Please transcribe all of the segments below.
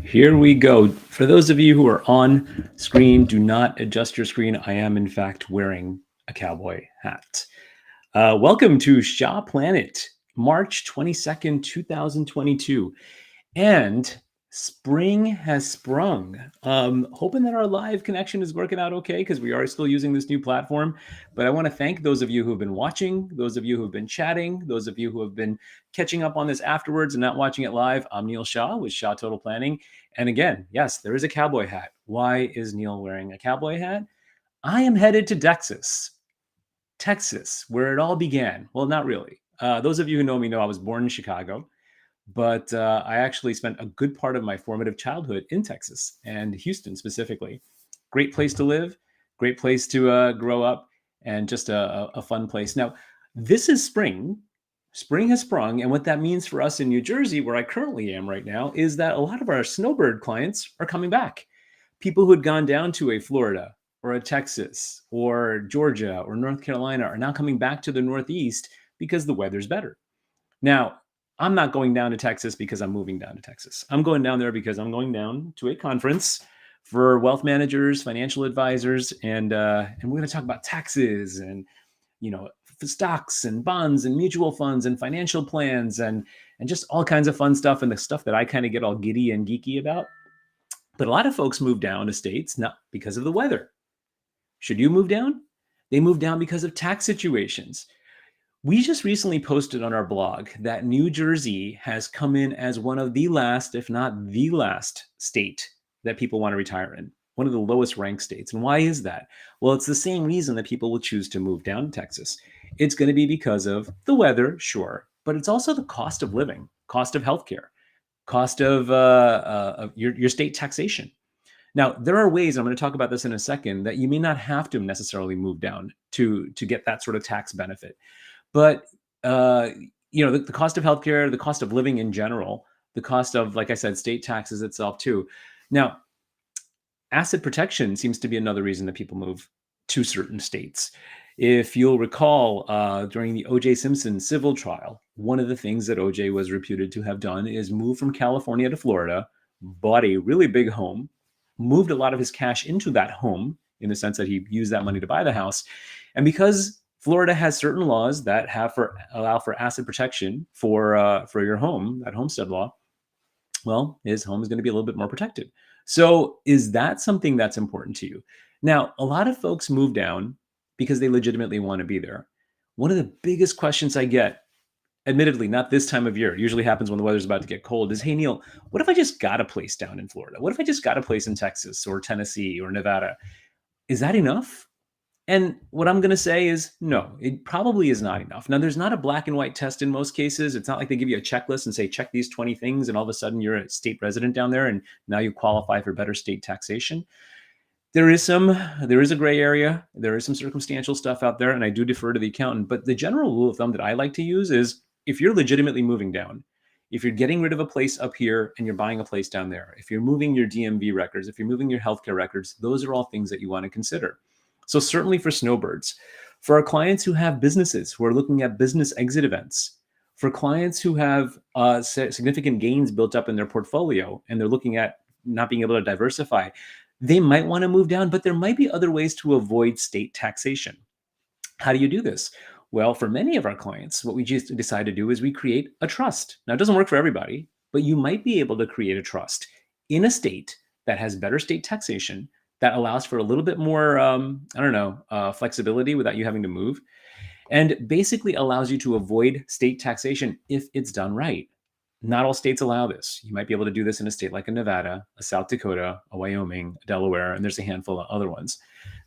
Here we go. For those of you who are on screen, do not adjust your screen. I am, in fact, wearing a cowboy hat. Welcome to Shaw Planet, March 22nd, 2022. And spring has sprung. Hoping that our live connection is working out okay because we are still using this new platform. But I want to thank those of you who have been watching, those of you who have been chatting, those of you who have been catching up on this afterwards and not watching it live. I'm Neil Shaw with Shaw Total Planning. And again, yes, there is a cowboy hat. Why is Neil wearing a cowboy hat? I am headed to Texas, where it all began. Well, not really. Those of you who know me know I was born in Chicago. But I actually spent a good part of my formative childhood in Texas and Houston specifically. Great place to live, great place to grow up, and just a fun place. Now, this is spring. Spring has sprung. And what that means for us in New Jersey, where I currently am right now, is that a lot of our snowbird clients are coming back. People who had gone down to a Florida or a Texas or Georgia or North Carolina are now coming back to the Northeast because the weather's better. Now, I'm not going down to Texas because I'm moving down to Texas. I'm going down there because I'm going down to a conference for wealth managers, financial advisors, and we're going to talk about taxes and stocks and bonds and mutual funds and financial plans and just all kinds of fun stuff and the stuff that I kind of get all giddy and geeky about. But a lot of folks move down to states not because of the weather. Should you move down? They move down because of tax situations. We just recently posted on our blog that New Jersey has come in as one of the last, if not the last state that people want to retire in, one of the lowest ranked states. And why is that? Well, it's the same reason that people will choose to move down to Texas. It's going to be because of the weather, sure, but it's also the cost of living, cost of healthcare, cost of your state taxation. Now, there are ways, I'm going to talk about this in a second, that you may not have to necessarily move down to get that sort of tax benefit. But the cost of healthcare, the cost of living in general, the cost of, like I said, state taxes itself too. Now, asset protection seems to be another reason that people move to certain states. If you'll recall, during the O.J. Simpson civil trial, one of the things that O.J. was reputed to have done is move from California to Florida, bought a really big home, moved a lot of his cash into that home in the sense that he used that money to buy the house. And because Florida has certain laws that allow for asset protection for your home, that homestead law, well, his home is going to be a little bit more protected. So is that something that's important to you? Now, a lot of folks move down because they legitimately want to be there. One of the biggest questions I get, admittedly, not this time of year, it usually happens when the weather's about to get cold, is, hey, Neil, what if I just got a place down in Florida? What if I just got a place in Texas or Tennessee or Nevada? Is that enough? And what I'm going to say is no, it probably is not enough. Now, there's not a black and white test in most cases. It's not like they give you a checklist and say, check these 20 things, and all of a sudden you're a state resident down there and now you qualify for better state taxation. There is a gray area. There is some circumstantial stuff out there, and I do defer to the accountant. But the general rule of thumb that I like to use is if you're legitimately moving down, if you're getting rid of a place up here and you're buying a place down there, if you're moving your DMV records, if you're moving your healthcare records, those are all things that you want to consider. So certainly for snowbirds, for our clients who have businesses, who are looking at business exit events, for clients who have significant gains built up in their portfolio and they're looking at not being able to diversify, they might want to move down, but there might be other ways to avoid state taxation. How do you do this? Well, for many of our clients, what we just decide to do is we create a trust. Now, it doesn't work for everybody, but you might be able to create a trust in a state that has better state taxation, that allows for a little bit more, flexibility without you having to move, and basically allows you to avoid state taxation if it's done right. Not all states allow this. You might be able to do this in a state like a Nevada, a South Dakota, a Wyoming, a Delaware, and there's a handful of other ones.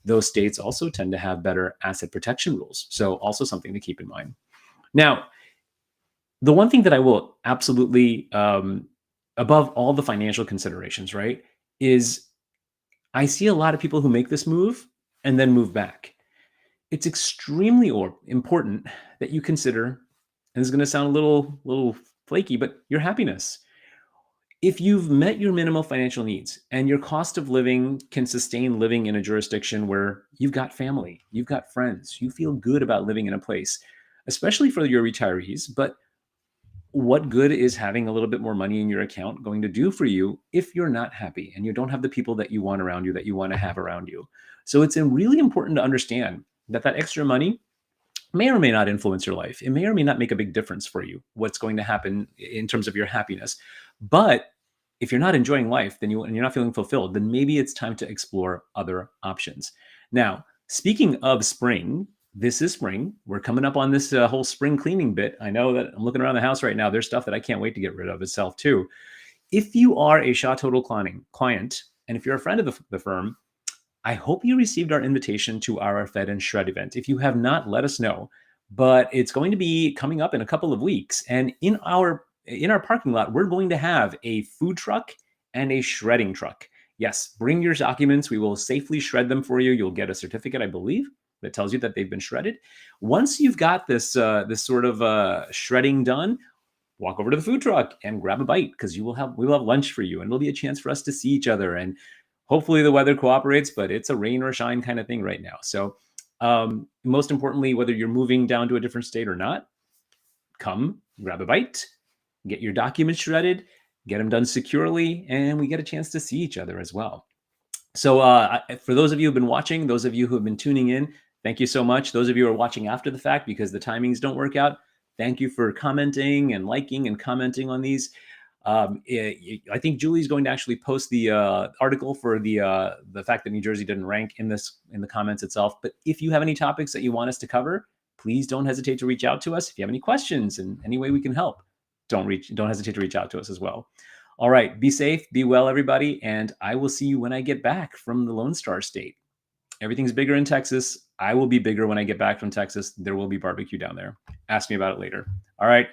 Those states also tend to have better asset protection rules. So also something to keep in mind. Now, the one thing that I will absolutely, above all the financial considerations, right, is I see a lot of people who make this move and then move back. It's extremely important that you consider, and this is going to sound a little flaky, but your happiness. If you've met your minimal financial needs and your cost of living can sustain living in a jurisdiction where you've got family, you've got friends, you feel good about living in a place, especially for your retirees, but what good is having a little bit more money in your account going to do for you if you're not happy and you don't have the people that you want around you, that you want to have around you? So it's really important to understand that that extra money may or may not influence your life. It may or may not make a big difference for you, what's going to happen in terms of your happiness. But if you're not enjoying life, then and you're not feeling fulfilled, then maybe it's time to explore other options. Now, speaking of spring, this is spring. We're coming up on this whole spring cleaning bit. I know that I'm looking around the house right now. There's stuff that I can't wait to get rid of itself too. If you are a Shaw Total client, and if you're a friend of the firm, I hope you received our invitation to our Fed and Shred event. If you have not, let us know. But it's going to be coming up in a couple of weeks. And in our parking lot, we're going to have a food truck and a shredding truck. Yes, bring your documents. We will safely shred them for you. You'll get a certificate, I believe, that tells you that they've been shredded. Once you've got this sort of shredding done, walk over to the food truck and grab a bite, because we will have lunch for you, and it'll be a chance for us to see each other. And hopefully the weather cooperates, but it's a rain or shine kind of thing right now. So most importantly, whether you're moving down to a different state or not, come grab a bite, get your documents shredded, get them done securely, and we get a chance to see each other as well. So for those of you who've been watching, those of you who have been tuning in, thank you so much. Those of you who are watching after the fact because the timings don't work out, thank you for commenting and liking and commenting on these. I think Julie's going to actually post the article for the fact that New Jersey didn't rank in the comments itself. But if you have any topics that you want us to cover, please don't hesitate to reach out to us. If you have any questions and any way we can help, don't hesitate to reach out to us as well. All right, be safe, be well, everybody, and I will see you when I get back from the Lone Star State. Everything's bigger in Texas. I will be bigger when I get back from Texas. There will be barbecue down there. Ask me about it later. All right.